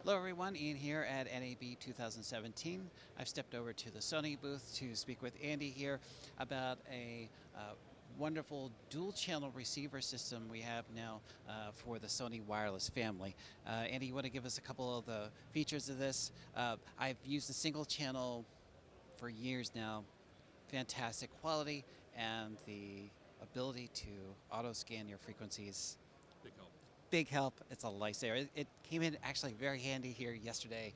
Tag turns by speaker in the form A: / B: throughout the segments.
A: Hello everyone, Ian here at NAB 2017. I've stepped over to the Sony booth to speak with Andy here about a wonderful dual channel receiver system we have now for the Sony wireless family. Andy, you want to give us a couple of the features of this? I've used a single channel for years now. Fantastic quality and the ability to auto scan your frequencies.
B: Big help.
A: Big help. It's a lifesaver. It came in actually very handy here yesterday.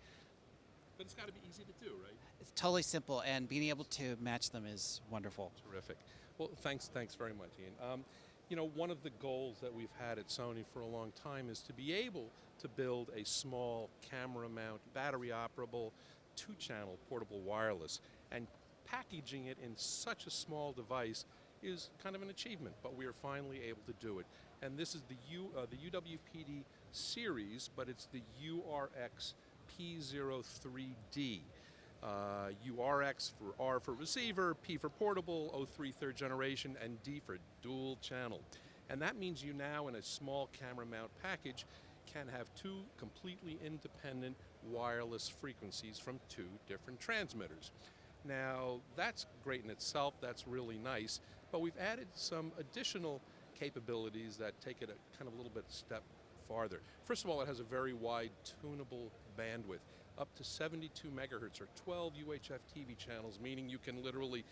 B: But it's got to be easy to do, right?
A: It's totally simple, and being able to match them is wonderful.
B: Terrific. Well, thanks very much, Ian. You know, one of the goals that we've had at Sony for a long time is to be able to build a small camera mount, battery operable, 2-channel portable wireless, and packaging it in such a small device is kind of an achievement, but we are finally able to do it. And this is the UWPD series, but it's the URX-P03D. URX for R for receiver, P for portable, 03 third generation, and D for dual channel. And that means you now, in a small camera mount package, can have 2 completely independent wireless frequencies from 2 different transmitters. Now, that's great in itself, that's really nice, but we've added some additional capabilities that take it a kind of a little bit step farther. First of all, it has a very wide tunable bandwidth, up to 72 megahertz or 12 UHF TV channels, meaning you can literally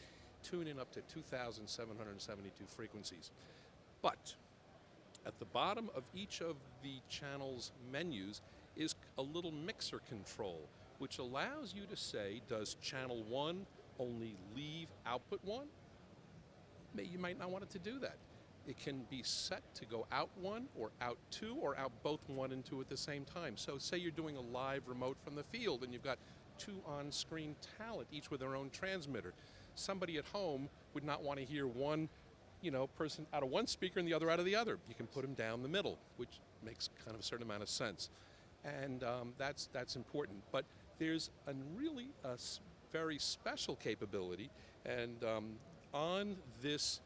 B: tune in up to 2,772 frequencies. But at the bottom of each of the channel's menus is a little mixer control, which allows you to say, does channel 1 only leave output 1? You might not want it to do that. It can be set to go out 1 or out 2 or out both 1 and 2 at the same time. So say you're doing a live remote from the field and you've got 2 on-screen talent, each with their own transmitter. Somebody at home would not want to hear one person out of one speaker and the other out of the other. You can put them down the middle, which makes kind of a certain amount of sense. And that's important. But there's a really very special capability, and on this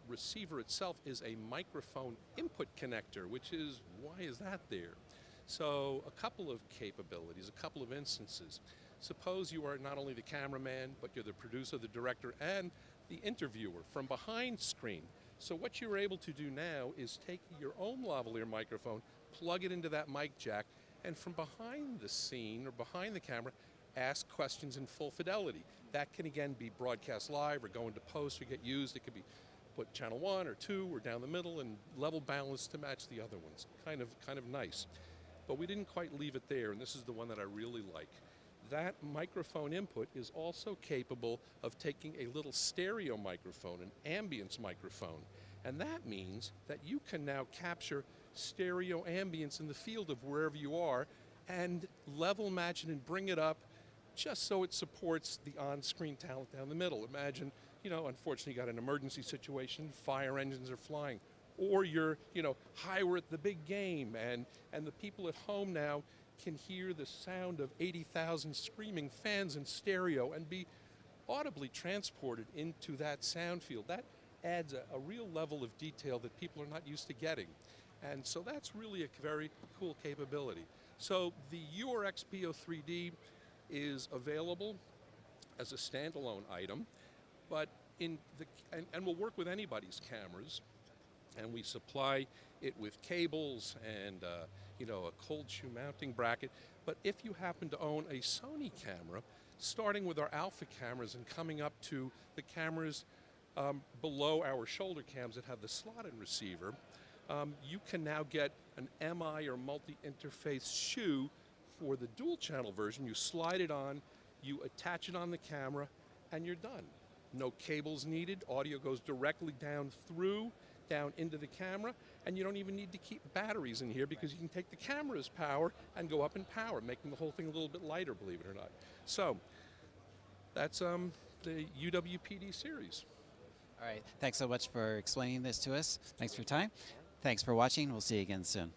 B: receiver itself is a microphone input connector, which is, why is that there? So a couple of capabilities, a couple of instances. Suppose you are not only the cameraman, but you're the producer, the director, and the interviewer from behind screen. So what you're able to do now is take your own lavalier microphone, plug it into that mic jack, and from behind the scene or behind the camera, ask questions in full fidelity. That can again be broadcast live or go into post or get used. It could be put channel 1 or 2 or down the middle and level balance to match the other ones. Kind of nice. But we didn't quite leave it there, and this is the one that I really like. That microphone input is also capable of taking a little stereo microphone, an ambience microphone. And that means that you can now capture stereo ambience in the field of wherever you are and level match it and bring it up just so it supports the on-screen talent down the middle. Imagine, unfortunately you got an emergency situation, fire engines are flying, or you're, hi, we're at the big game, and the people at home now can hear the sound of 80,000 screaming fans in stereo and be audibly transported into that sound field. That adds a real level of detail that people are not used to getting. And so that's really a very cool capability. So the URX-P03D is available as a standalone item, but and will work with anybody's cameras. And we supply it with cables and a cold shoe mounting bracket. But if you happen to own a Sony camera, starting with our alpha cameras and coming up to the cameras below our shoulder cams that have the slotted receiver, you can now get an MI or multi-interface shoe for the dual channel version. You slide it on, you attach it on the camera, and you're done. No cables needed. Audio goes directly down into the camera, and you don't even need to keep batteries in here because you can take the camera's power and go up in power, making the whole thing a little bit lighter, believe it or not. So that's the UWPD series.
A: All right. Thanks so much for explaining this to us. Thanks for your time. Thanks for watching. We'll see you again soon.